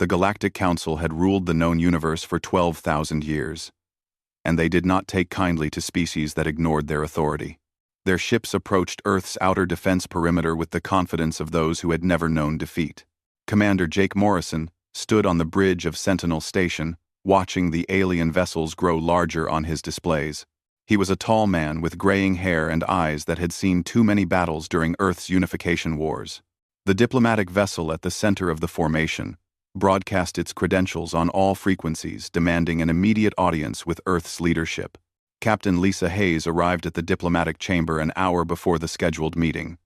The Galactic Council had ruled the known universe for 12,000 years, and they did not take kindly to species that ignored their authority. Their ships approached Earth's outer defense perimeter with the confidence of those who had never known defeat. Commander Jake Morrison stood on the bridge of Sentinel Station, watching the alien vessels grow larger on his displays. He was a tall man with graying hair and eyes that had seen too many battles during Earth's unification wars. The diplomatic vessel at the center of the formation broadcast its credentials on all frequencies, demanding an immediate audience with Earth's leadership. Captain Lisa Hayes arrived at the diplomatic chamber an hour before the scheduled meeting.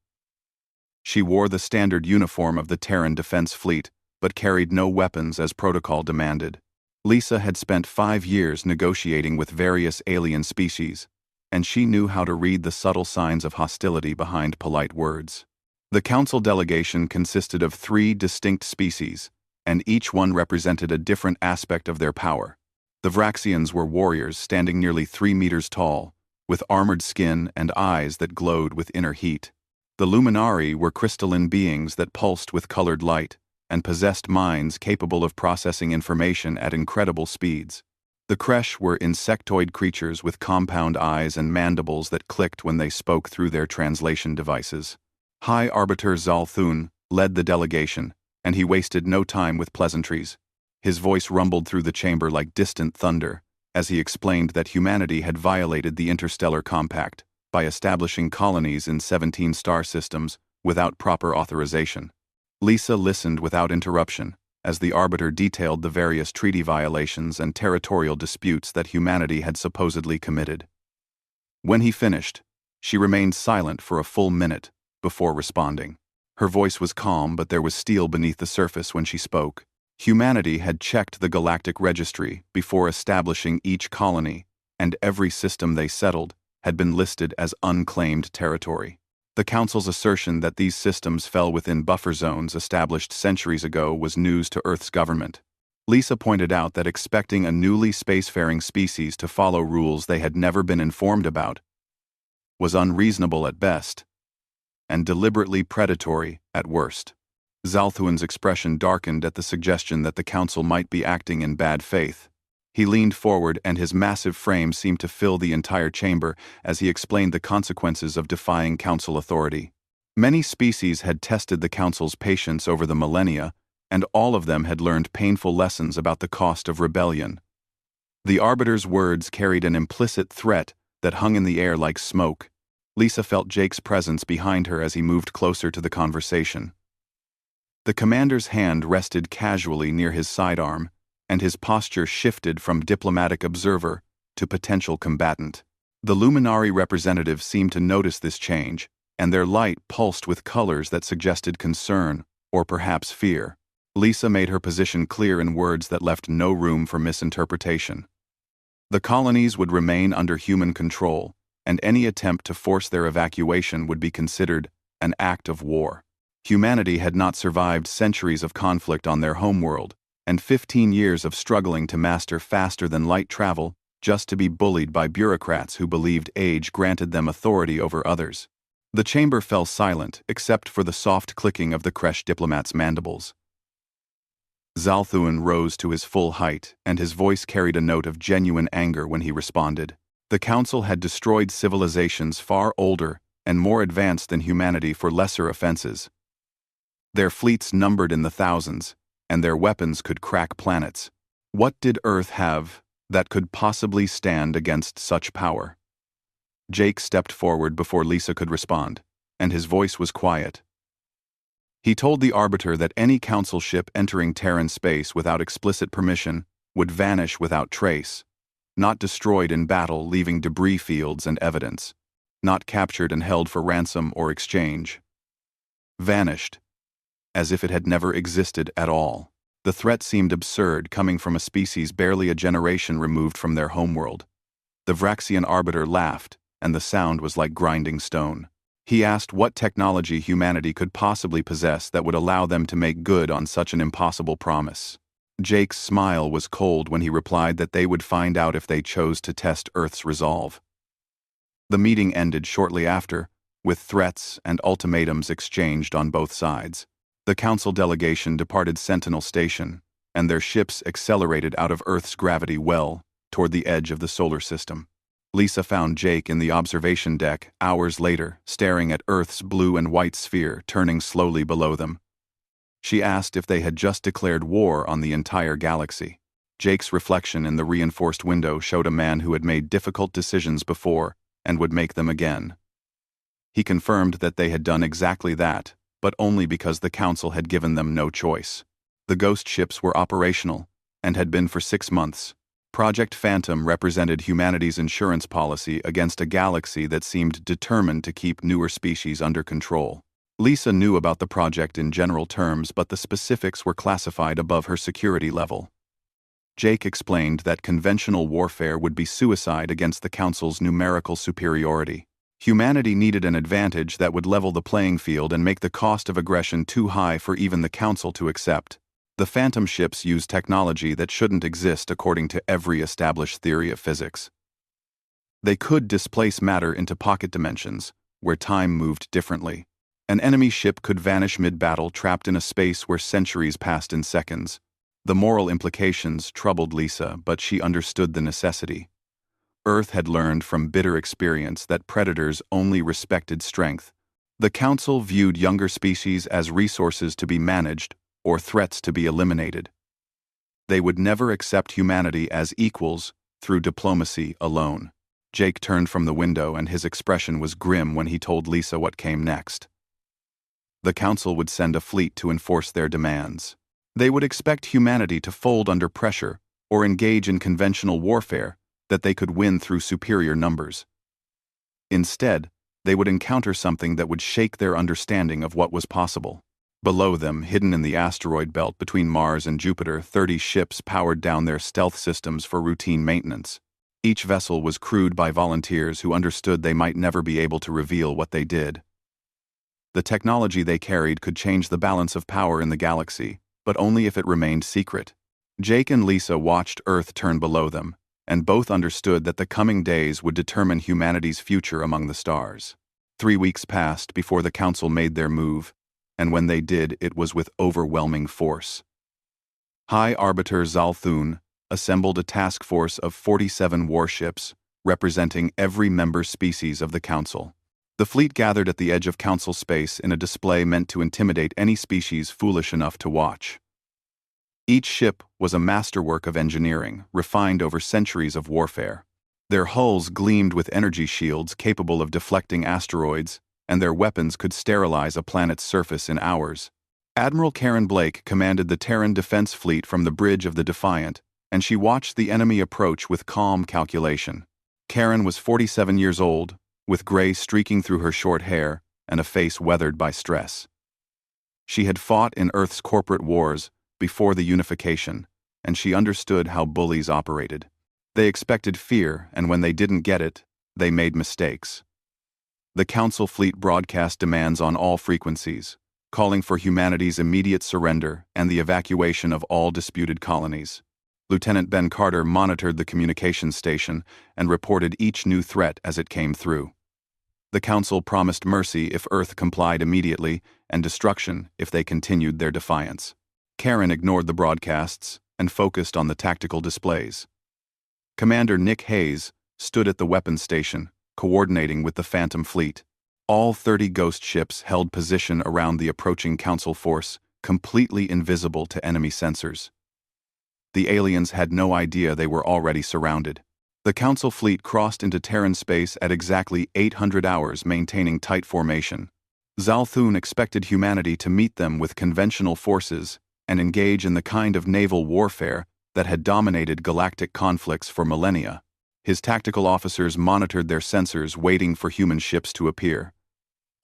She wore the standard uniform of the Terran Defense Fleet, but carried no weapons as protocol demanded. Lisa had spent 5 years negotiating with various alien species, and she knew how to read the subtle signs of hostility behind polite words. The council delegation consisted of 3 distinct species, and each one represented a different aspect of their power. The Vraxians were warriors standing nearly 3 meters tall, with armored skin and eyes that glowed with inner heat. The Luminari were crystalline beings that pulsed with colored light, and possessed minds capable of processing information at incredible speeds. The Kresh were insectoid creatures with compound eyes and mandibles that clicked when they spoke through their translation devices. High Arbiter Zalthun led the delegation, and he wasted no time with pleasantries. His voice rumbled through the chamber like distant thunder, as he explained that humanity had violated the Interstellar Compact by establishing colonies in 17 star systems without proper authorization. Lisa listened without interruption, as the Arbiter detailed the various treaty violations and territorial disputes that humanity had supposedly committed. When he finished, she remained silent for a full minute before responding. Her voice was calm, but there was steel beneath the surface when she spoke. Humanity had checked the galactic registry before establishing each colony, and every system they settled had been listed as unclaimed territory. The Council's assertion that these systems fell within buffer zones established centuries ago was news to Earth's government. Lisa pointed out that expecting a newly spacefaring species to follow rules they had never been informed about was unreasonable at best, and deliberately predatory at worst. Zalthuan's expression darkened at the suggestion that the Council might be acting in bad faith. He leaned forward, and his massive frame seemed to fill the entire chamber as he explained the consequences of defying Council authority. Many species had tested the Council's patience over the millennia, and all of them had learned painful lessons about the cost of rebellion. The Arbiter's words carried an implicit threat that hung in the air like smoke. Lisa felt Jake's presence behind her as he moved closer to the conversation. The commander's hand rested casually near his sidearm, and his posture shifted from diplomatic observer to potential combatant. The Luminari representative seemed to notice this change, and their light pulsed with colors that suggested concern, or perhaps fear. Lisa made her position clear in words that left no room for misinterpretation. The colonies would remain under human control, and any attempt to force their evacuation would be considered an act of war. Humanity had not survived centuries of conflict on their homeworld, and 15 years of struggling to master faster-than-light travel just to be bullied by bureaucrats who believed age granted them authority over others. The chamber fell silent except for the soft clicking of the Kresh diplomat's mandibles. Zalthuan rose to his full height, and his voice carried a note of genuine anger when he responded. The Council had destroyed civilizations far older and more advanced than humanity for lesser offenses. Their fleets numbered in the thousands, and their weapons could crack planets. What did Earth have that could possibly stand against such power? Jake stepped forward before Lisa could respond, and his voice was quiet. He told the Arbiter that any Council ship entering Terran space without explicit permission would vanish without trace, not destroyed in battle leaving debris fields and evidence, not captured and held for ransom or exchange. Vanished, as if it had never existed at all. The threat seemed absurd, coming from a species barely a generation removed from their homeworld. The Vraxian Arbiter laughed, and the sound was like grinding stone. He asked what technology humanity could possibly possess that would allow them to make good on such an impossible promise. Jake's smile was cold when he replied that they would find out if they chose to test Earth's resolve. The meeting ended shortly after, with threats and ultimatums exchanged on both sides. The Council delegation departed Sentinel Station, and their ships accelerated out of Earth's gravity well toward the edge of the solar system. Lisa found Jake in the observation deck hours later, staring at Earth's blue and white sphere turning slowly below them. She asked if they had just declared war on the entire galaxy. Jake's reflection in the reinforced window showed a man who had made difficult decisions before and would make them again. He confirmed that they had done exactly that, but only because the Council had given them no choice. The ghost ships were operational, and had been for 6 months. Project Phantom represented humanity's insurance policy against a galaxy that seemed determined to keep newer species under control. Lisa knew about the project in general terms, but the specifics were classified above her security level. Jake explained that conventional warfare would be suicide against the Council's numerical superiority. Humanity needed an advantage that would level the playing field and make the cost of aggression too high for even the Council to accept. The Phantom ships use technology that shouldn't exist according to every established theory of physics. They could displace matter into pocket dimensions, where time moved differently. An enemy ship could vanish mid-battle, trapped in a space where centuries passed in seconds. The moral implications troubled Lisa, but she understood the necessity. Earth had learned from bitter experience that predators only respected strength. The Council viewed younger species as resources to be managed or threats to be eliminated. They would never accept humanity as equals through diplomacy alone. Jake turned from the window, and his expression was grim when he told Lisa what came next. The Council would send a fleet to enforce their demands. They would expect humanity to fold under pressure or engage in conventional warfare that they could win through superior numbers. Instead, they would encounter something that would shake their understanding of what was possible. Below them, hidden in the asteroid belt between Mars and Jupiter, 30 ships powered down their stealth systems for routine maintenance. Each vessel was crewed by volunteers who understood they might never be able to reveal what they did. The technology they carried could change the balance of power in the galaxy, but only if it remained secret. Jake and Lisa watched Earth turn below them, and both understood that the coming days would determine humanity's future among the stars. 3 weeks passed before the Council made their move, and when they did, it was with overwhelming force. High Arbiter Zalthun assembled a task force of 47 warships, representing every member species of the Council. The fleet gathered at the edge of Council space in a display meant to intimidate any species foolish enough to watch. Each ship was a masterwork of engineering, refined over centuries of warfare. Their hulls gleamed with energy shields capable of deflecting asteroids, and their weapons could sterilize a planet's surface in hours. Admiral Karen Blake commanded the Terran defense fleet from the bridge of the Defiant, and she watched the enemy approach with calm calculation. Karen was 47 years old, with gray streaking through her short hair and a face weathered by stress. She had fought in Earth's corporate wars before the unification, and she understood how bullies operated. They expected fear, and when they didn't get it, they made mistakes. The Council fleet broadcast demands on all frequencies, calling for humanity's immediate surrender and the evacuation of all disputed colonies. Lieutenant Ben Carter monitored the communications station and reported each new threat as it came through. The Council promised mercy if Earth complied immediately, and destruction if they continued their defiance. Karen ignored the broadcasts and focused on the tactical displays. Commander Nick Hayes stood at the weapons station, coordinating with the Phantom fleet. All 30 ghost ships held position around the approaching Council force, completely invisible to enemy sensors. The aliens had no idea they were already surrounded. The Council fleet crossed into Terran space at exactly 800 hours, maintaining tight formation. Zalthun expected humanity to meet them with conventional forces and engage in the kind of naval warfare that had dominated galactic conflicts for millennia. His tactical officers monitored their sensors, waiting for human ships to appear.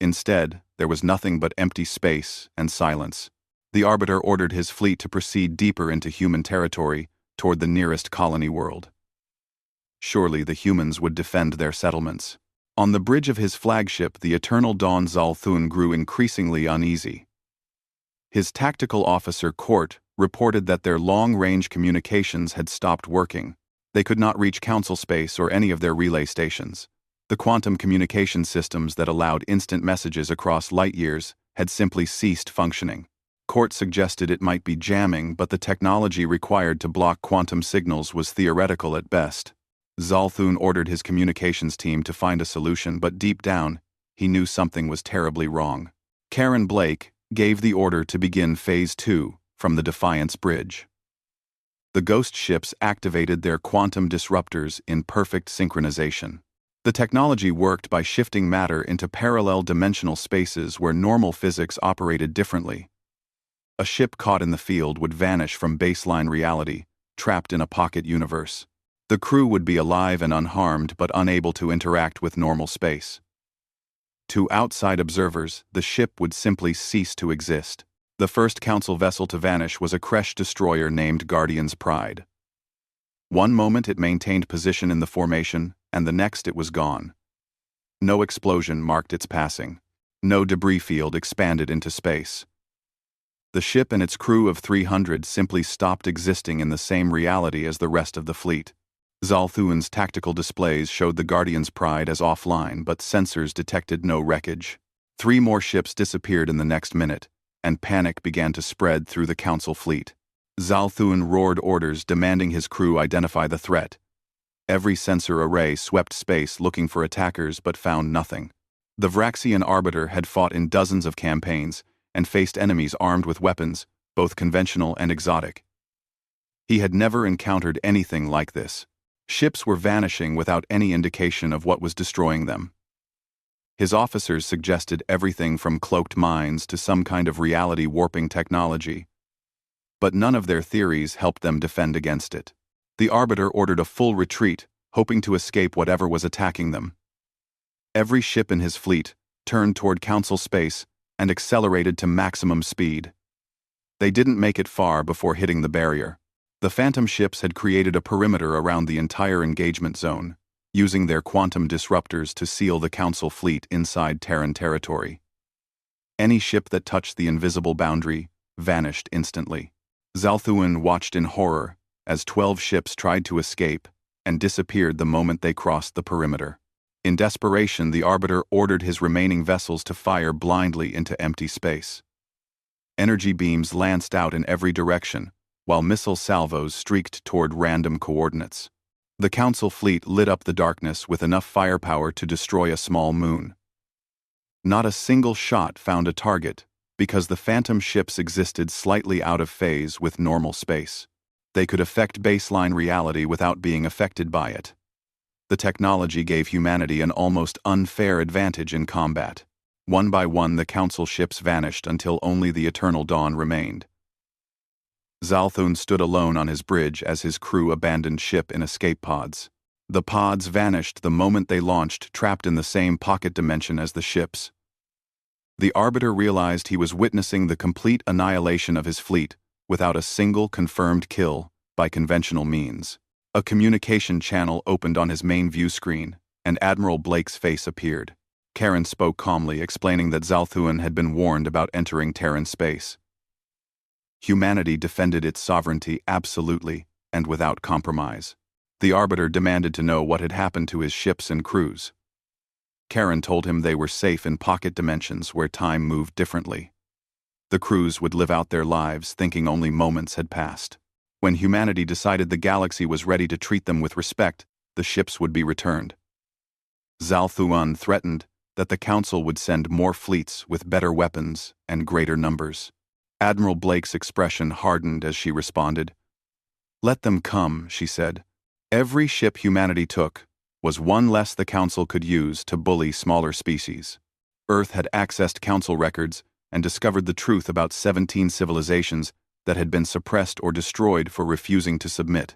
Instead, there was nothing but empty space and silence. The Arbiter ordered his fleet to proceed deeper into human territory, toward the nearest colony world. Surely the humans would defend their settlements. On the bridge of his flagship, the Eternal Dawn, Zalthun grew increasingly uneasy. His tactical officer, Court, reported that their long-range communications had stopped working. They could not reach Council space or any of their relay stations. The quantum communication systems that allowed instant messages across light years had simply ceased functioning. Court suggested it might be jamming, but the technology required to block quantum signals was theoretical at best. Zalthun ordered his communications team to find a solution, but deep down, he knew something was terribly wrong. Karen Blake gave the order to begin Phase 2 from the Defiance Bridge. The ghost ships activated their quantum disruptors in perfect synchronization. The technology worked by shifting matter into parallel dimensional spaces where normal physics operated differently. A ship caught in the field would vanish from baseline reality, trapped in a pocket universe. The crew would be alive and unharmed but unable to interact with normal space. To outside observers, the ship would simply cease to exist. The first Council vessel to vanish was a Kresh destroyer named Guardian's Pride. One moment it maintained position in the formation, and the next it was gone. No explosion marked its passing. No debris field expanded into space. The ship and its crew of 300 simply stopped existing in the same reality as the rest of the fleet. Zalthun's tactical displays showed the Guardian's Pride as offline, but sensors detected no wreckage. 3 more ships disappeared in the next minute, and panic began to spread through the Council fleet. Zalthun roared orders demanding his crew identify the threat. Every sensor array swept space looking for attackers but found nothing. The Vraxian Arbiter had fought in dozens of campaigns and faced enemies armed with weapons, both conventional and exotic. He had never encountered anything like this. Ships were vanishing without any indication of what was destroying them. His officers suggested everything from cloaked mines to some kind of reality warping technology. But none of their theories helped them defend against it. The Arbiter ordered a full retreat, hoping to escape whatever was attacking them. Every ship in his fleet turned toward Council space and accelerated to maximum speed. They didn't make it far before hitting the barrier. The Phantom ships had created a perimeter around the entire engagement zone, using their quantum disruptors to seal the Council fleet inside Terran territory. Any ship that touched the invisible boundary vanished instantly. Zalthun watched in horror as 12 ships tried to escape and disappeared the moment they crossed the perimeter. In desperation, the Arbiter ordered his remaining vessels to fire blindly into empty space. Energy beams lanced out in every direction, while missile salvos streaked toward random coordinates. The Council fleet lit up the darkness with enough firepower to destroy a small moon. Not a single shot found a target, because the Phantom ships existed slightly out of phase with normal space. They could affect baseline reality without being affected by it. The technology gave humanity an almost unfair advantage in combat. One by one, the Council ships vanished until only the Eternal Dawn remained. Zalthun stood alone on his bridge as his crew abandoned ship in escape pods. The pods vanished the moment they launched, trapped in the same pocket dimension as the ships. The Arbiter realized he was witnessing the complete annihilation of his fleet without a single confirmed kill by conventional means. A communication channel opened on his main view screen, and Admiral Blake's face appeared. Karen spoke calmly, explaining that Zalthun had been warned about entering Terran space. Humanity defended its sovereignty absolutely and without compromise. The Arbiter demanded to know what had happened to his ships and crews. Karen told him they were safe in pocket dimensions where time moved differently. The crews would live out their lives thinking only moments had passed. When humanity decided the galaxy was ready to treat them with respect, the ships would be returned. Zalthun threatened that the Council would send more fleets with better weapons and greater numbers. Admiral Blake's expression hardened as she responded. "Let them come," she said. Every ship humanity took was one less the Council could use to bully smaller species. Earth had accessed Council records and discovered the truth about 17 civilizations that had been suppressed or destroyed for refusing to submit.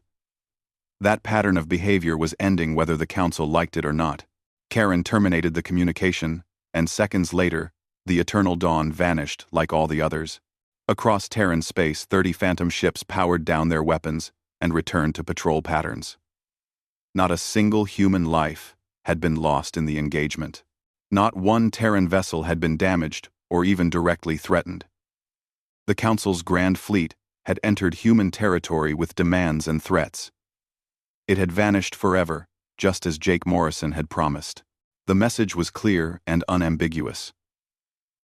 That pattern of behavior was ending whether the Council liked it or not. Karen terminated the communication, and seconds later, the Eternal Dawn vanished like all the others. Across Terran space, 30 Phantom ships powered down their weapons and returned to patrol patterns. Not a single human life had been lost in the engagement. Not one Terran vessel had been damaged or even directly threatened. The Council's Grand Fleet had entered human territory with demands and threats. It had vanished forever, just as Jake Morrison had promised. The message was clear and unambiguous.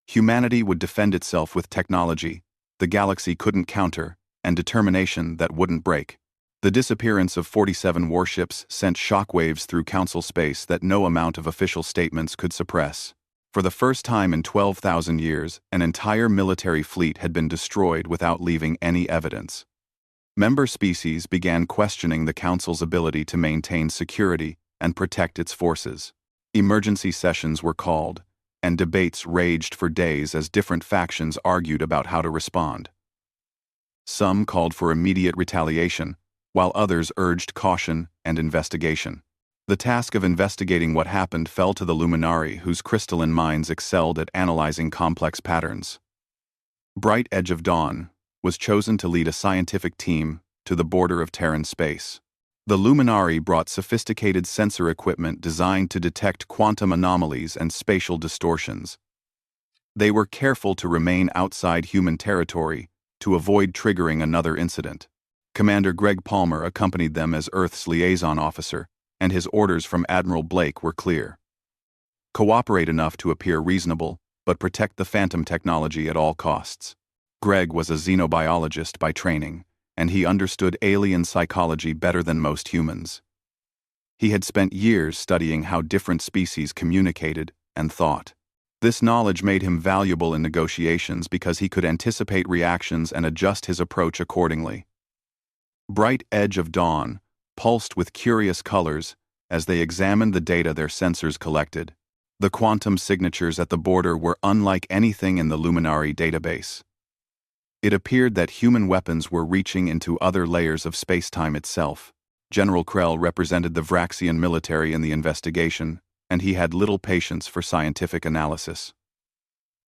Humanity would defend itself with technology, the galaxy couldn't counter, and determination that wouldn't break. The disappearance of 47 warships sent shockwaves through Council space that no amount of official statements could suppress. For the first time in 12,000 years, an entire military fleet had been destroyed without leaving any evidence. Member species began questioning the Council's ability to maintain security and protect its forces. Emergency sessions were called, and debates raged for days as different factions argued about how to respond. Some called for immediate retaliation, while others urged caution and investigation. The task of investigating what happened fell to the Luminari, whose crystalline minds excelled at analyzing complex patterns. Bright Edge of Dawn was chosen to lead a scientific team to the border of Terran space. The Luminari brought sophisticated sensor equipment designed to detect quantum anomalies and spatial distortions. They were careful to remain outside human territory to avoid triggering another incident. Commander Greg Palmer accompanied them as Earth's liaison officer, and his orders from Admiral Blake were clear. Cooperate enough to appear reasonable, but protect the Phantom technology at all costs. Greg was a xenobiologist by training, and he understood alien psychology better than most humans. He had spent years studying how different species communicated and thought. This knowledge made him valuable in negotiations because he could anticipate reactions and adjust his approach accordingly. Bright Edge of Dawn pulsed with curious colors as they examined the data their sensors collected. The quantum signatures at the border were unlike anything in the Luminari database. It appeared that human weapons were reaching into other layers of spacetime itself. General Krell represented the Vraxian military in the investigation, and he had little patience for scientific analysis.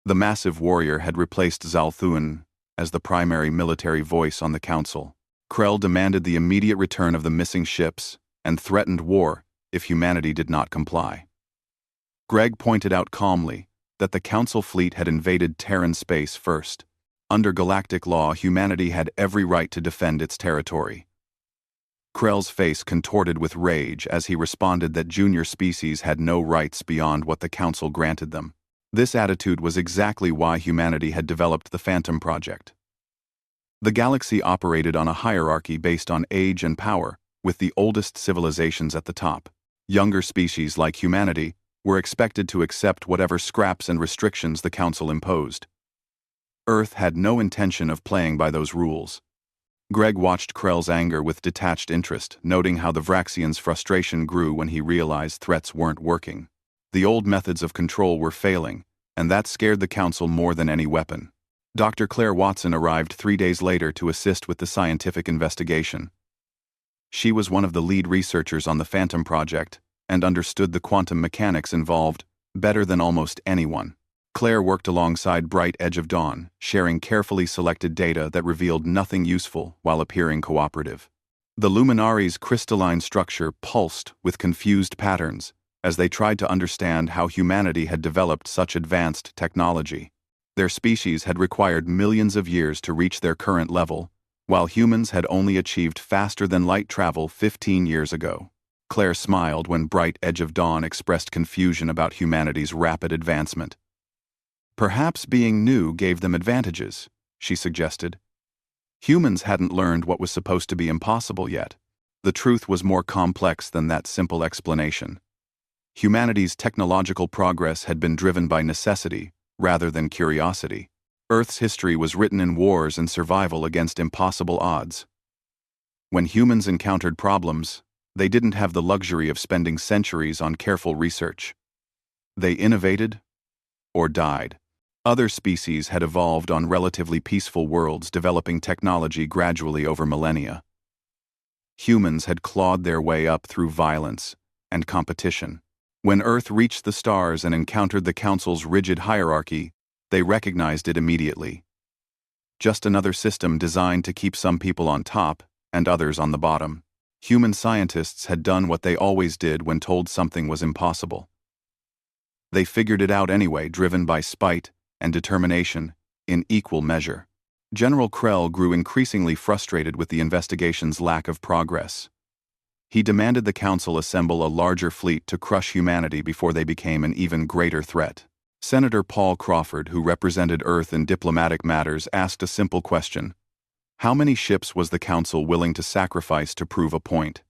The massive warrior had replaced Zalthuan as the primary military voice on the Council. Krell demanded the immediate return of the missing ships and threatened war if humanity did not comply. Greg pointed out calmly that the Council fleet had invaded Terran space first. Under galactic law, humanity had every right to defend its territory. Krell's face contorted with rage as he responded that junior species had no rights beyond what the Council granted them. This attitude was exactly why humanity had developed the Phantom Project. The galaxy operated on a hierarchy based on age and power, with the oldest civilizations at the top. Younger species like humanity were expected to accept whatever scraps and restrictions the Council imposed. Earth had no intention of playing by those rules. Greg watched Krell's anger with detached interest, noting how the Vraxian's frustration grew when he realized threats weren't working. The old methods of control were failing, and that scared the Council more than any weapon. Dr. Claire Watson arrived 3 days later to assist with the scientific investigation. She was one of the lead researchers on the Phantom Project and understood the quantum mechanics involved better than almost anyone. Claire worked alongside Bright Edge of Dawn, sharing carefully selected data that revealed nothing useful while appearing cooperative. The Luminari's crystalline structure pulsed with confused patterns as they tried to understand how humanity had developed such advanced technology. Their species had required millions of years to reach their current level, while humans had only achieved faster-than-light travel 15 years ago. Claire smiled when Bright Edge of Dawn expressed confusion about humanity's rapid advancement. Perhaps being new gave them advantages, she suggested. Humans hadn't learned what was supposed to be impossible yet. The truth was more complex than that simple explanation. Humanity's technological progress had been driven by necessity rather than curiosity. Earth's history was written in wars and survival against impossible odds. When humans encountered problems, they didn't have the luxury of spending centuries on careful research. They innovated or died. Other species had evolved on relatively peaceful worlds, developing technology gradually over millennia. Humans had clawed their way up through violence and competition. When Earth reached the stars and encountered the Council's rigid hierarchy, they recognized it immediately. Just another system designed to keep some people on top and others on the bottom. Human scientists had done what they always did when told something was impossible. They figured it out anyway, driven by spite and determination in equal measure. General Krell grew increasingly frustrated with the investigation's lack of progress. He demanded the Council assemble a larger fleet to crush humanity before they became an even greater threat. Senator Paul Crawford, who represented Earth in diplomatic matters, asked a simple question. How many ships was the Council willing to sacrifice to prove a point?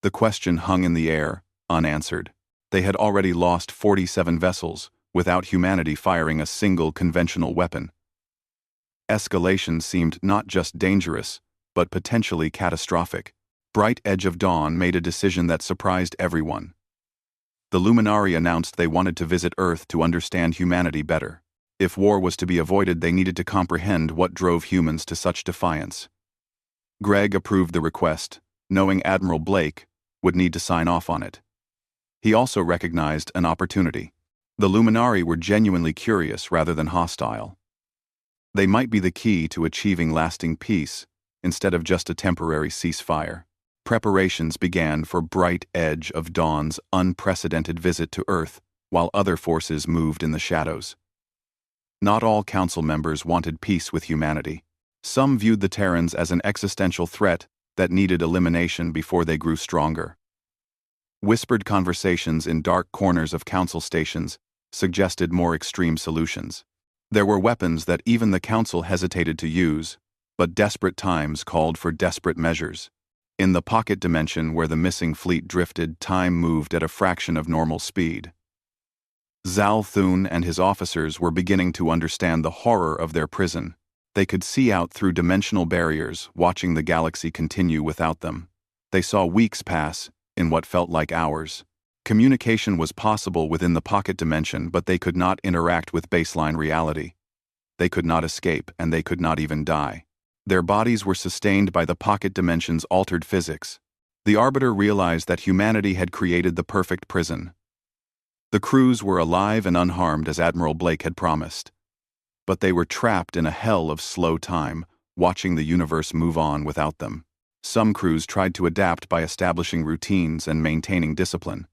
The question hung in the air, unanswered. They had already lost 47 vessels, without humanity firing a single conventional weapon. Escalation seemed not just dangerous, but potentially catastrophic. Bright Edge of Dawn made a decision that surprised everyone. The Luminari announced they wanted to visit Earth to understand humanity better. If war was to be avoided, they needed to comprehend what drove humans to such defiance. Greg approved the request, knowing Admiral Blake would need to sign off on it. He also recognized an opportunity. The Luminari were genuinely curious rather than hostile. They might be the key to achieving lasting peace, instead of just a temporary ceasefire. Preparations began for Bright Edge of Dawn's unprecedented visit to Earth, while other forces moved in the shadows. Not all Council members wanted peace with humanity. Some viewed the Terrans as an existential threat that needed elimination before they grew stronger. Whispered conversations in dark corners of Council stations suggested more extreme solutions. There were weapons that even the Council hesitated to use, but desperate times called for desperate measures. In the pocket dimension where the missing fleet drifted, time moved at a fraction of normal speed. Zal Thun and his officers were beginning to understand the horror of their prison. They could see out through dimensional barriers, watching the galaxy continue without them. They saw weeks pass, in what felt like hours. Communication was possible within the pocket dimension, but they could not interact with baseline reality. They could not escape, and they could not even die. Their bodies were sustained by the pocket dimension's altered physics. The Arbiter realized that humanity had created the perfect prison. The crews were alive and unharmed as Admiral Blake had promised. But they were trapped in a hell of slow time, watching the universe move on without them. Some crews tried to adapt by establishing routines and maintaining discipline.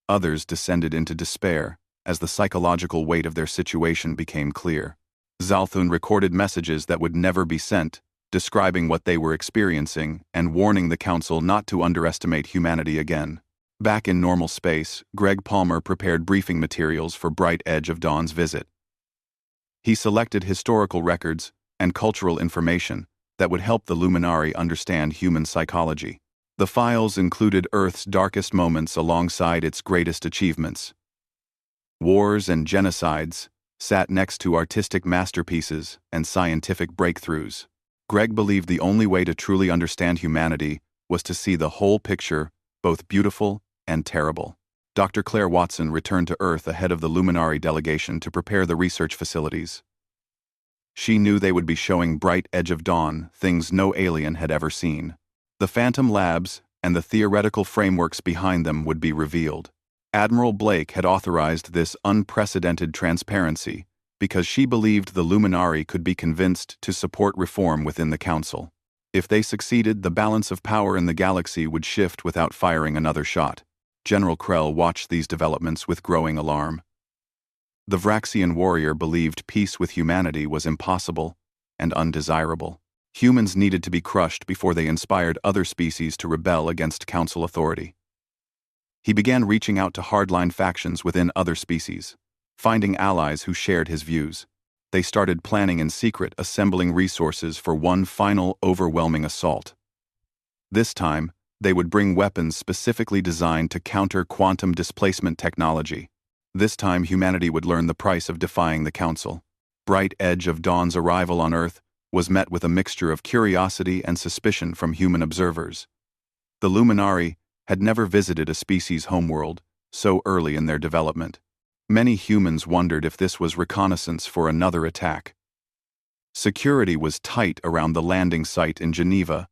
Others descended into despair as the psychological weight of their situation became clear. Zalthun recorded messages that would never be sent, describing what they were experiencing and warning the Council not to underestimate humanity again. Back in normal space, Greg Palmer prepared briefing materials for Bright Edge of Dawn's visit. He selected historical records and cultural information that would help the Luminari understand human psychology. The files included Earth's darkest moments alongside its greatest achievements. Wars and genocides sat next to artistic masterpieces and scientific breakthroughs. Greg believed the only way to truly understand humanity was to see the whole picture, both beautiful and terrible. Dr. Claire Watson returned to Earth ahead of the Luminari delegation to prepare the research facilities. She knew they would be showing Bright Edge of Dawn things no alien had ever seen. The Phantom Labs and the theoretical frameworks behind them would be revealed. Admiral Blake had authorized this unprecedented transparency because she believed the Luminari could be convinced to support reform within the Council. If they succeeded, the balance of power in the galaxy would shift without firing another shot. General Krell watched these developments with growing alarm. The Vraxian warrior believed peace with humanity was impossible and undesirable. Humans needed to be crushed before they inspired other species to rebel against Council authority. He began reaching out to hardline factions within other species, finding allies who shared his views. They started planning in secret, assembling resources for one final overwhelming assault. This time, they would bring weapons specifically designed to counter quantum displacement technology. This time, humanity would learn the price of defying the Council. Bright Edge of Dawn's arrival on Earth was met with a mixture of curiosity and suspicion from human observers. The Luminari had never visited a species' homeworld so early in their development. Many humans wondered if this was reconnaissance for another attack. Security was tight around the landing site in Geneva,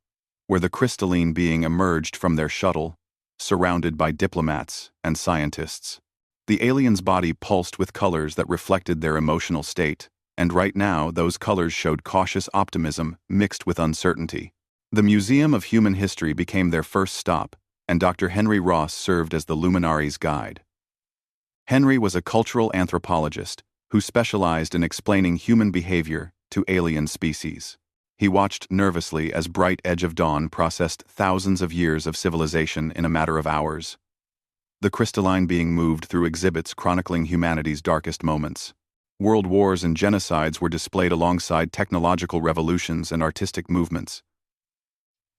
where the crystalline being emerged from their shuttle, surrounded by diplomats and scientists. The alien's body pulsed with colors that reflected their emotional state, and right now those colors showed cautious optimism mixed with uncertainty. The Museum of Human History became their first stop, and Dr. Henry Ross served as the Luminari's guide. Henry was a cultural anthropologist who specialized in explaining human behavior to alien species. He watched nervously as Bright Edge of Dawn processed thousands of years of civilization in a matter of hours. the crystalline being moved through exhibits chronicling humanity's darkest moments. World wars and genocides were displayed alongside technological revolutions and artistic movements.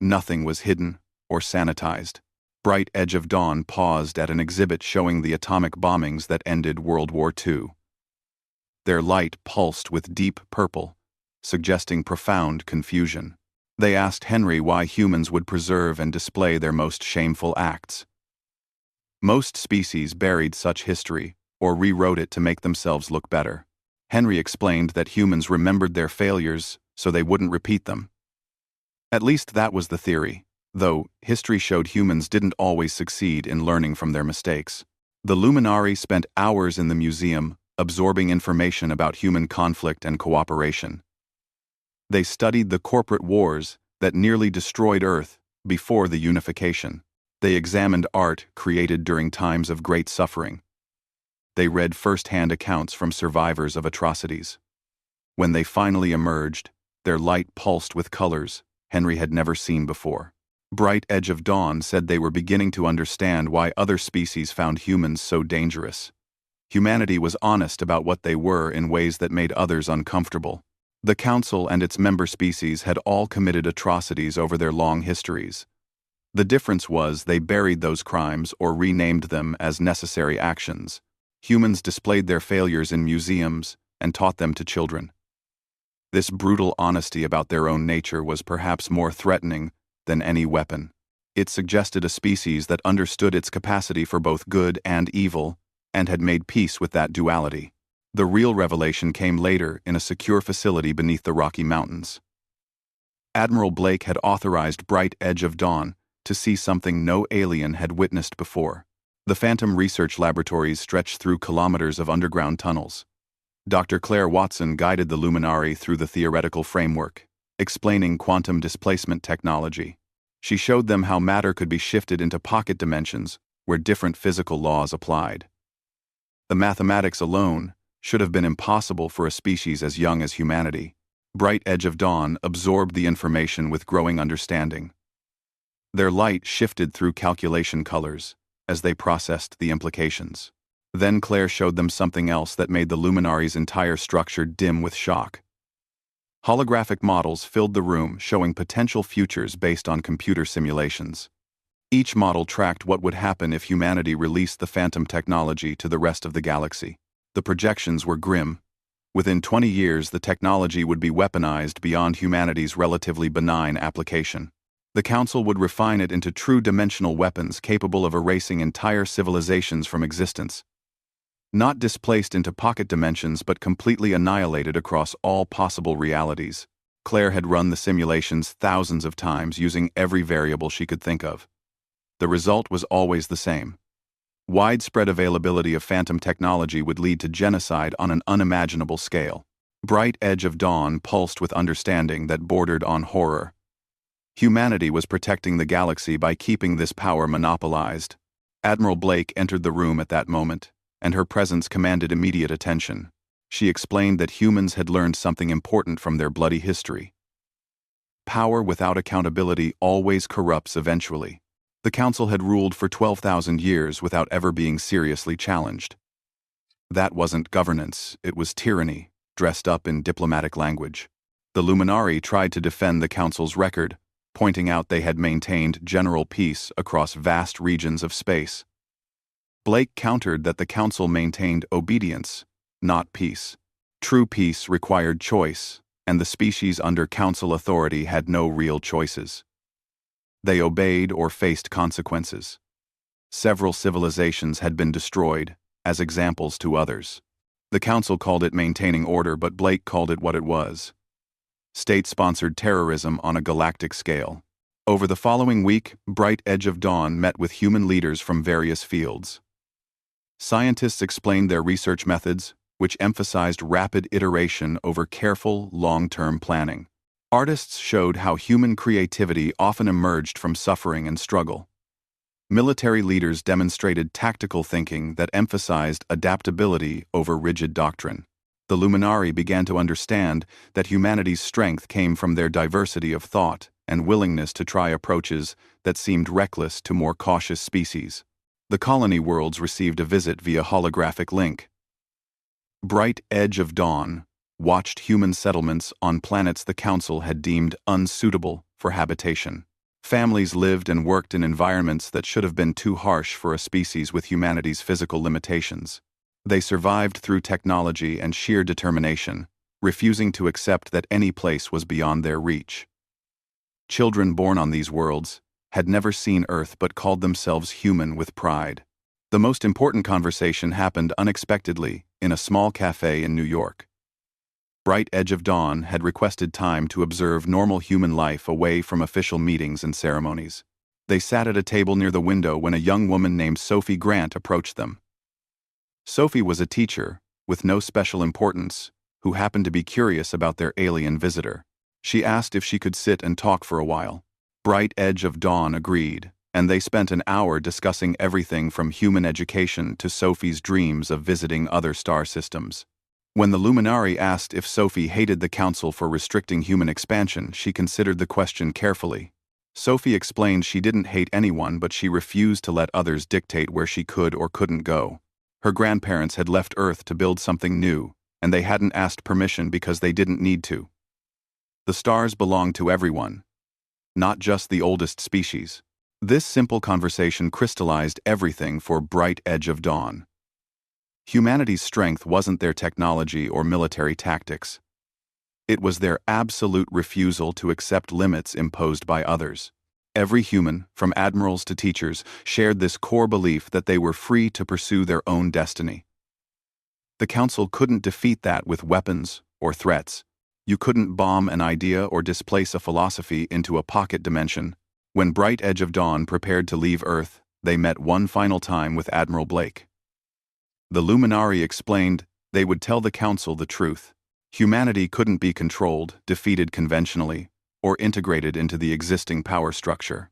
Nothing was hidden or sanitized. Bright Edge of Dawn paused at an exhibit showing the atomic bombings that ended World War II. Their light pulsed with deep purple, suggesting profound confusion. They asked Henry why humans would preserve and display their most shameful acts. Most species buried such history or rewrote it to make themselves look better. Henry explained that humans remembered their failures so they wouldn't repeat them. At least that was the theory, though history showed humans didn't always succeed in learning from their mistakes. The Luminari spent hours in the museum absorbing information about human conflict and cooperation. They studied the corporate wars that nearly destroyed Earth before the unification. They examined art created during times of great suffering. They read first-hand accounts from survivors of atrocities. When they finally emerged, their light pulsed with colors Henry had never seen before. Bright Edge of Dawn said they were beginning to understand why other species found humans so dangerous. Humanity was honest about what they were in ways that made others uncomfortable. The Council and its member species had all committed atrocities over their long histories. The difference was they buried those crimes or renamed them as necessary actions. Humans displayed their failures in museums and taught them to children. This brutal honesty about their own nature was perhaps more threatening than any weapon. It suggested a species that understood its capacity for both good and evil and had made peace with that duality. The real revelation came later in a secure facility beneath the Rocky Mountains. Admiral Blake had authorized Bright Edge of Dawn to see something no alien had witnessed before. The Phantom Research Laboratories stretched through kilometers of underground tunnels. Dr. Claire Watson guided the Luminari through the theoretical framework, explaining quantum displacement technology. She showed them how matter could be shifted into pocket dimensions where different physical laws applied. The mathematics alone should have been impossible for a species as young as humanity. Bright Edge of Dawn absorbed the information with growing understanding. Their light shifted through calculation colors as they processed the implications. Then Claire showed them something else that made the Luminari's entire structure dim with shock. Holographic models filled the room showing potential futures based on computer simulations. Each model tracked what would happen if humanity released the phantom technology to the rest of the galaxy. The projections were grim. Within 20 years, the technology would be weaponized beyond humanity's relatively benign application. The Council would refine it into true dimensional weapons capable of erasing entire civilizations from existence. Not displaced into pocket dimensions but completely annihilated across all possible realities. Claire had run the simulations thousands of times using every variable she could think of. The result was always the same. Widespread availability of phantom technology would lead to genocide on an unimaginable scale. Bright Edge of Dawn pulsed with understanding that bordered on horror. Humanity was protecting the galaxy by keeping this power monopolized. Admiral Blake entered the room at that moment, and her presence commanded immediate attention. She explained that humans had learned something important from their bloody history. Power without accountability always corrupts eventually. The Council had ruled for 12,000 years without ever being seriously challenged. That wasn't governance, it was tyranny, dressed up in diplomatic language. The Luminari tried to defend the Council's record, pointing out they had maintained general peace across vast regions of space. Blake countered that the Council maintained obedience, not peace. True peace required choice, and the species under Council authority had no real choices. They obeyed or faced consequences. Several civilizations had been destroyed, as examples to others. The Council called it maintaining order, but Blake called it what it was: state-sponsored terrorism on a galactic scale. Over the following week, Bright Edge of Dawn met with human leaders from various fields. Scientists explained their research methods, which emphasized rapid iteration over careful, long-term planning. Artists showed how human creativity often emerged from suffering and struggle. Military leaders demonstrated tactical thinking that emphasized adaptability over rigid doctrine. The Luminari began to understand that humanity's strength came from their diversity of thought and willingness to try approaches that seemed reckless to more cautious species. The colony worlds received a visit via holographic link. Bright Edge of Dawn watched human settlements on planets the Council had deemed unsuitable for habitation. Families lived and worked in environments that should have been too harsh for a species with humanity's physical limitations. They survived through technology and sheer determination, refusing to accept that any place was beyond their reach. Children born on these worlds had never seen Earth but called themselves human with pride. The most important conversation happened unexpectedly in a small cafe in New York. Bright Edge of Dawn had requested time to observe normal human life away from official meetings and ceremonies. They sat at a table near the window when a young woman named Sophie Grant approached them. Sophie was a teacher, with no special importance, who happened to be curious about their alien visitor. She asked if she could sit and talk for a while. Bright Edge of Dawn agreed, and they spent an hour discussing everything from human education to Sophie's dreams of visiting other star systems. When the Luminari asked if Sophie hated the Council for restricting human expansion, she considered the question carefully. Sophie explained she didn't hate anyone, but she refused to let others dictate where she could or couldn't go. Her grandparents had left Earth to build something new, and they hadn't asked permission because they didn't need to. The stars belonged to everyone, not just the oldest species. This simple conversation crystallized everything for Bright Edge of Dawn. Humanity's strength wasn't their technology or military tactics. It was their absolute refusal to accept limits imposed by others. Every human, from admirals to teachers, shared this core belief that they were free to pursue their own destiny. The Council couldn't defeat that with weapons or threats. You couldn't bomb an idea or displace a philosophy into a pocket dimension. When Bright Edge of Dawn prepared to leave Earth, they met one final time with Admiral Blake. The Luminari explained they would tell the Council the truth. Humanity couldn't be controlled, defeated conventionally, or integrated into the existing power structure.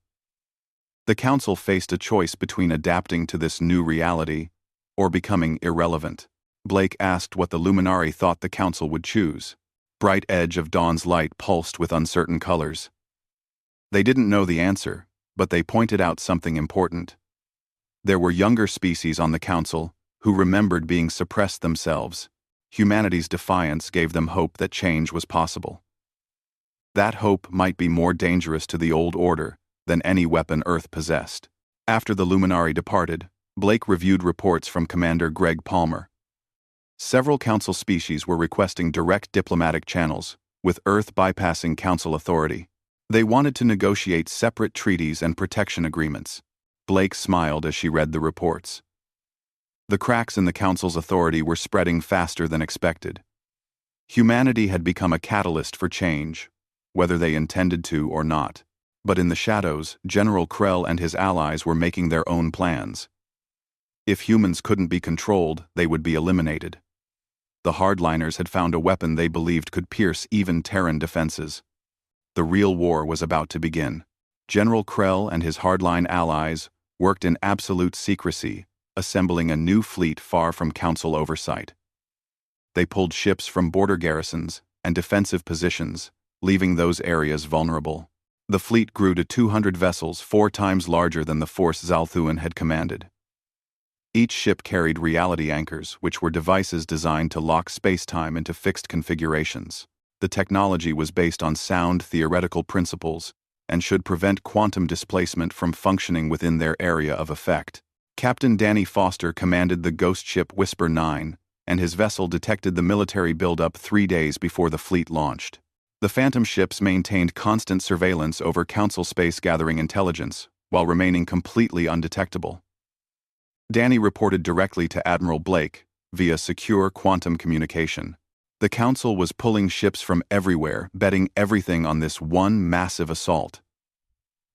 The Council faced a choice between adapting to this new reality or becoming irrelevant. Blake asked what the Luminari thought the Council would choose. Bright Edge of Dawn's light pulsed with uncertain colors. They didn't know the answer, but they pointed out something important. There were younger species on the Council who remembered being suppressed themselves. Humanity's defiance gave them hope that change was possible. That hope might be more dangerous to the old order than any weapon Earth possessed. After the Luminari departed, Blake reviewed reports from Commander Greg Palmer. Several Council species were requesting direct diplomatic channels, with Earth bypassing Council authority. They wanted to negotiate separate treaties and protection agreements. Blake smiled as she read the reports. The cracks in the Council's authority were spreading faster than expected. Humanity had become a catalyst for change, whether they intended to or not. But in the shadows, General Krell and his allies were making their own plans. If humans couldn't be controlled, they would be eliminated. The hardliners had found a weapon they believed could pierce even Terran defenses. The real war was about to begin. General Krell and his hardline allies worked in absolute secrecy, assembling a new fleet far from Council oversight. They pulled ships from border garrisons and defensive positions, leaving those areas vulnerable. The fleet grew to 200 vessels, 4 times larger than the force Zalthuan had commanded. Each ship carried reality anchors, which were devices designed to lock space-time into fixed configurations. The technology was based on sound theoretical principles and should prevent quantum displacement from functioning within their area of effect. Captain Danny Foster commanded the ghost ship Whisper 9, and his vessel detected the military buildup 3 days before the fleet launched. The Phantom ships maintained constant surveillance over Council space gathering intelligence, while remaining completely undetectable. Danny reported directly to Admiral Blake via secure quantum communication. The Council was pulling ships from everywhere, betting everything on this one massive assault.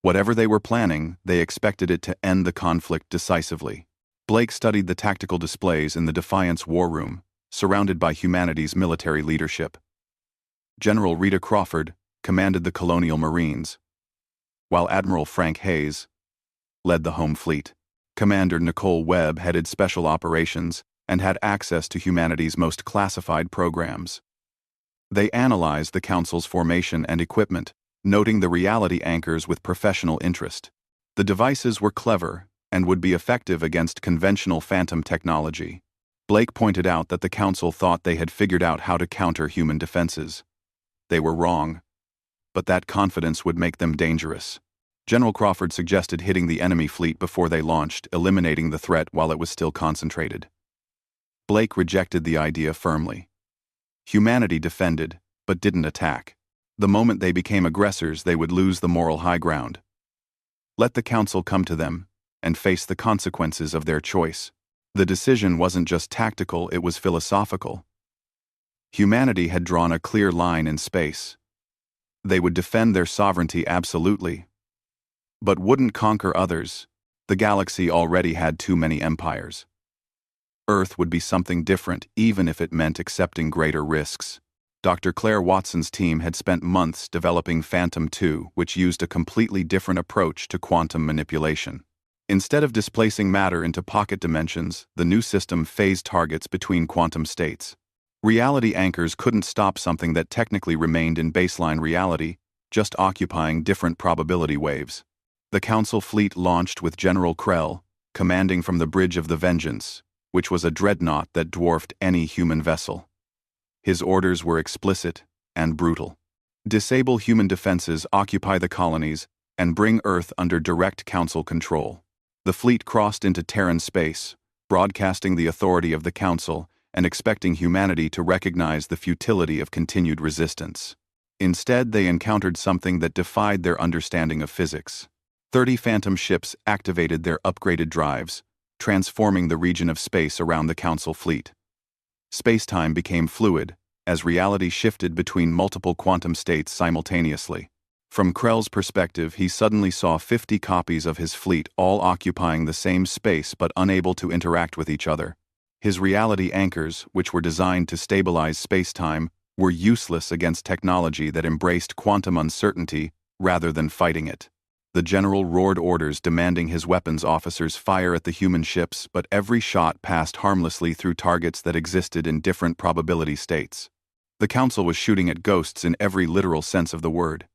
Whatever they were planning, they expected it to end the conflict decisively. Blake studied the tactical displays in the Defiance War Room, surrounded by humanity's military leadership. General Rita Crawford commanded the Colonial Marines, while Admiral Frank Hayes led the Home Fleet. Commander Nicole Webb headed Special Operations and had access to humanity's most classified programs. They analyzed the Council's formation and equipment, noting the reality anchors with professional interest. The devices were clever and would be effective against conventional phantom technology. Blake pointed out that the Council thought they had figured out how to counter human defenses. They were wrong, but that confidence would make them dangerous. General Crawford suggested hitting the enemy fleet before they launched, eliminating the threat while it was still concentrated. Blake rejected the idea firmly. Humanity defended, but didn't attack. The moment they became aggressors, they would lose the moral high ground. Let the Council come to them and face the consequences of their choice. The decision wasn't just tactical, it was philosophical. Humanity had drawn a clear line in space. They would defend their sovereignty absolutely, but wouldn't conquer others. The galaxy already had too many empires. Earth would be something different, even if it meant accepting greater risks. Dr. Claire Watson's team had spent months developing Phantom 2, which used a completely different approach to quantum manipulation. Instead of displacing matter into pocket dimensions, the new system phased targets between quantum states. Reality anchors couldn't stop something that technically remained in baseline reality, just occupying different probability waves. The Council fleet launched with General Krell, commanding from the Bridge of the Vengeance, which was a dreadnought that dwarfed any human vessel. His orders were explicit and brutal. Disable human defenses, occupy the colonies, and bring Earth under direct Council control. The fleet crossed into Terran space, broadcasting the authority of the Council and expecting humanity to recognize the futility of continued resistance. Instead, they encountered something that defied their understanding of physics. 30 Phantom ships activated their upgraded drives, transforming the region of space around the Council fleet. Space-time became fluid, as reality shifted between multiple quantum states simultaneously. From Krell's perspective, he suddenly saw 50 copies of his fleet all occupying the same space but unable to interact with each other. His reality anchors, which were designed to stabilize space-time, were useless against technology that embraced quantum uncertainty rather than fighting it. The general roared orders demanding his weapons officers fire at the human ships, but every shot passed harmlessly through targets that existed in different probability states. The Council was shooting at ghosts in every literal sense of the word.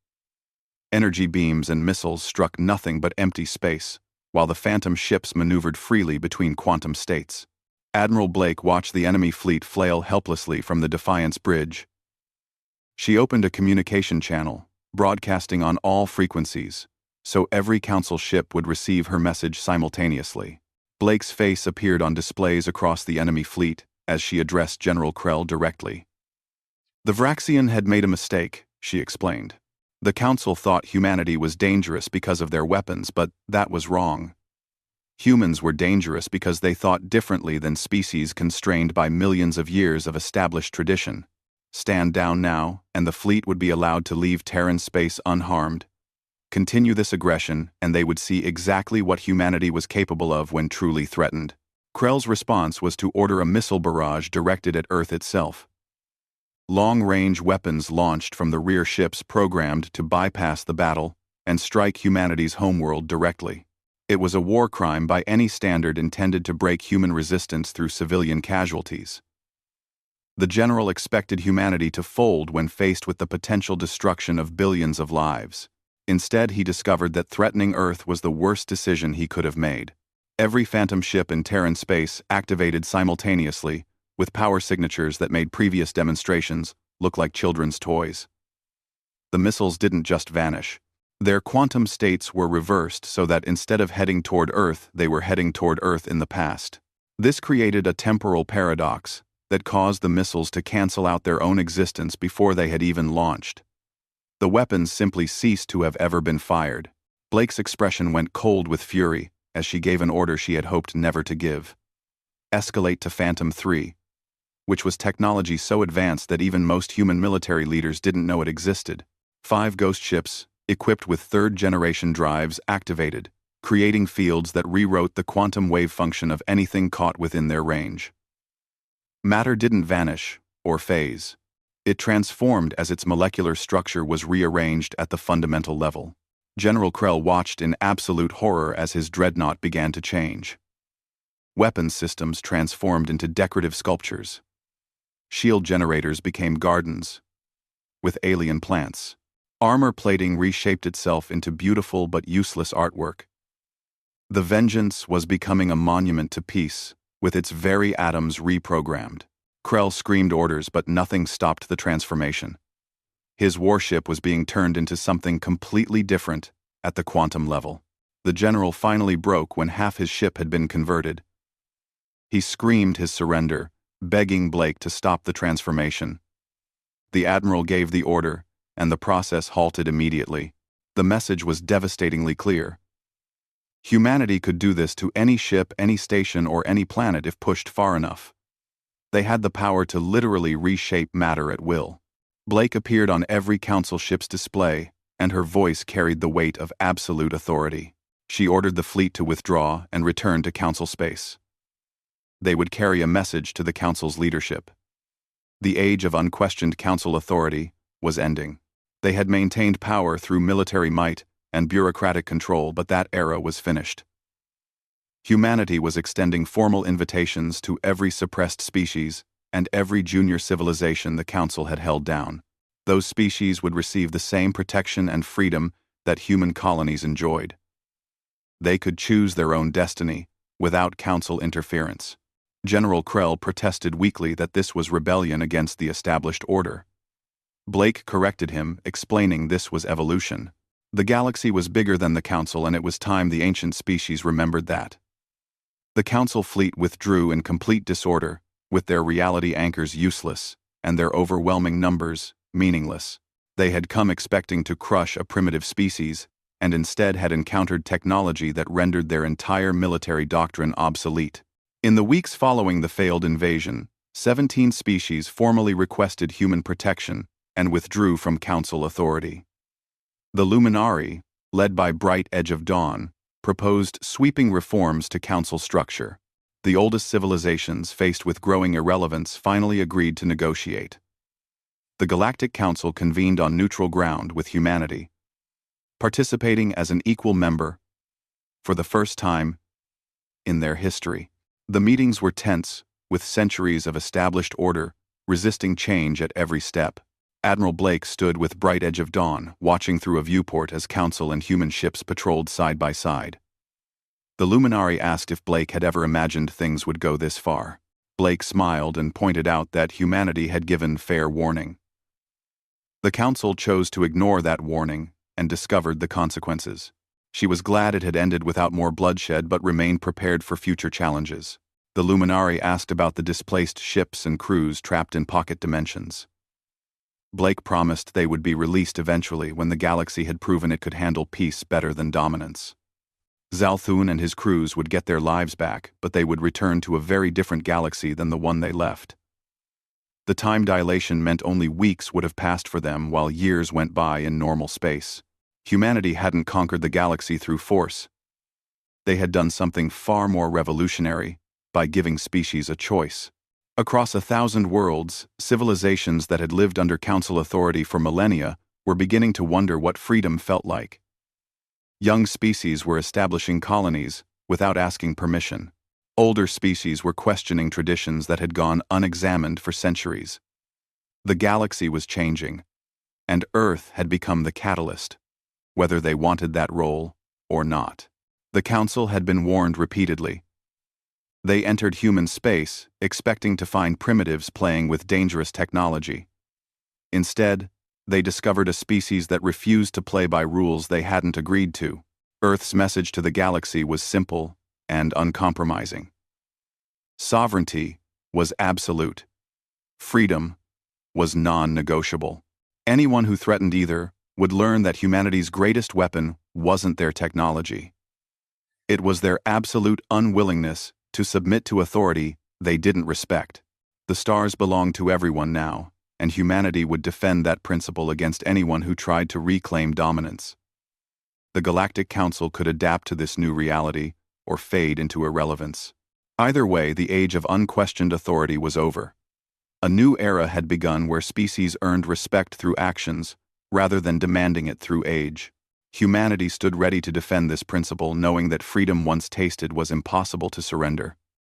Energy beams and missiles struck nothing but empty space, while the Phantom ships maneuvered freely between quantum states. Admiral Blake watched the enemy fleet flail helplessly from the Defiance bridge. She opened a communication channel, broadcasting on all frequencies, so every Council ship would receive her message simultaneously. Blake's face appeared on displays across the enemy fleet as she addressed General Krell directly. The Vraxian had made a mistake, she explained. The Council thought humanity was dangerous because of their weapons, but that was wrong. Humans were dangerous because they thought differently than species constrained by millions of years of established tradition. Stand down now, and the fleet would be allowed to leave Terran space unharmed. Continue this aggression, and they would see exactly what humanity was capable of when truly threatened. Krell's response was to order a missile barrage directed at Earth itself. Long-range weapons launched from the rear ships programmed to bypass the battle and strike humanity's homeworld directly. It was a war crime by any standard intended to break human resistance through civilian casualties. The general expected humanity to fold when faced with the potential destruction of billions of lives. Instead, he discovered that threatening Earth was the worst decision he could have made. Every Phantom ship in Terran space activated simultaneously, with power signatures that made previous demonstrations look like children's toys. The missiles didn't just vanish. Their quantum states were reversed so that instead of heading toward Earth, they were heading toward Earth in the past. This created a temporal paradox that caused the missiles to cancel out their own existence before they had even launched. The weapons simply ceased to have ever been fired. Blake's expression went cold with fury as she gave an order she had hoped never to give. Escalate to Phantom 3, which was technology so advanced that even most human military leaders didn't know it existed. 5 ghost ships, equipped with third-generation drives, activated, creating fields that rewrote the quantum wave function of anything caught within their range. Matter didn't vanish or phase. It transformed as its molecular structure was rearranged at the fundamental level. General Krell watched in absolute horror as his dreadnought began to change. Weapons systems transformed into decorative sculptures. Shield generators became gardens with alien plants. Armor plating reshaped itself into beautiful but useless artwork. The Vengeance was becoming a monument to peace, with its very atoms reprogrammed. Krell screamed orders, but nothing stopped the transformation. His warship was being turned into something completely different at the quantum level. The general finally broke when half his ship had been converted. He screamed his surrender, begging Blake to stop the transformation. The admiral gave the order, and the process halted immediately. The message was devastatingly clear. Humanity could do this to any ship, any station, or any planet if pushed far enough. They had the power to literally reshape matter at will. Blake appeared on every council ship's display, and her voice carried the weight of absolute authority. She ordered the fleet to withdraw and return to council space. They would carry a message to the council's leadership. The age of unquestioned council authority was ending. They had maintained power through military might and bureaucratic control, but that era was finished. Humanity was extending formal invitations to every suppressed species and every junior civilization the council had held down. Those species would receive the same protection and freedom that human colonies enjoyed. They could choose their own destiny without council interference. General Krell protested weakly that this was rebellion against the established order. Blake corrected him, explaining this was evolution. The galaxy was bigger than the council, and it was time the ancient species remembered that. The council fleet withdrew in complete disorder, with their reality anchors useless and their overwhelming numbers meaningless. They had come expecting to crush a primitive species, and instead had encountered technology that rendered their entire military doctrine obsolete. In the weeks following the failed invasion, 17 species formally requested human protection and withdrew from council authority. The Luminari, led by Bright Edge of Dawn, proposed sweeping reforms to council structure. The oldest civilizations, faced with growing irrelevance, finally agreed to negotiate. The Galactic Council convened on neutral ground with humanity, participating as an equal member for the first time in their history. The meetings were tense, with centuries of established order resisting change at every step. Admiral Blake stood with Bright Edge of Dawn, watching through a viewport as council and human ships patrolled side by side. The Luminari asked if Blake had ever imagined things would go this far. Blake smiled and pointed out that humanity had given fair warning. The council chose to ignore that warning and discovered the consequences. She was glad it had ended without more bloodshed, but remained prepared for future challenges. The Luminari asked about the displaced ships and crews trapped in pocket dimensions. Blake promised they would be released eventually when the galaxy had proven it could handle peace better than dominance. Zalthun and his crews would get their lives back, but they would return to a very different galaxy than the one they left. The time dilation meant only weeks would have passed for them, while years went by in normal space. Humanity hadn't conquered the galaxy through force. They had done something far more revolutionary by giving species a choice. Across 1,000 worlds, civilizations that had lived under council authority for millennia were beginning to wonder what freedom felt like. Young species were establishing colonies without asking permission. Older species were questioning traditions that had gone unexamined for centuries. The galaxy was changing, and Earth had become the catalyst, whether they wanted that role or not. The council had been warned repeatedly. They entered human space, expecting to find primitives playing with dangerous technology. Instead, they discovered a species that refused to play by rules they hadn't agreed to. Earth's message to the galaxy was simple and uncompromising. Sovereignty was absolute. Freedom was non-negotiable. Anyone who threatened either would learn that humanity's greatest weapon wasn't their technology. It was their absolute unwillingness to submit to authority they didn't respect. The stars belonged to everyone now, and humanity would defend that principle against anyone who tried to reclaim dominance. The Galactic Council could adapt to this new reality or fade into irrelevance. Either way, the age of unquestioned authority was over. A new era had begun where species earned respect through actions rather than demanding it through age. Humanity stood ready to defend this principle, knowing that freedom once tasted was impossible to surrender.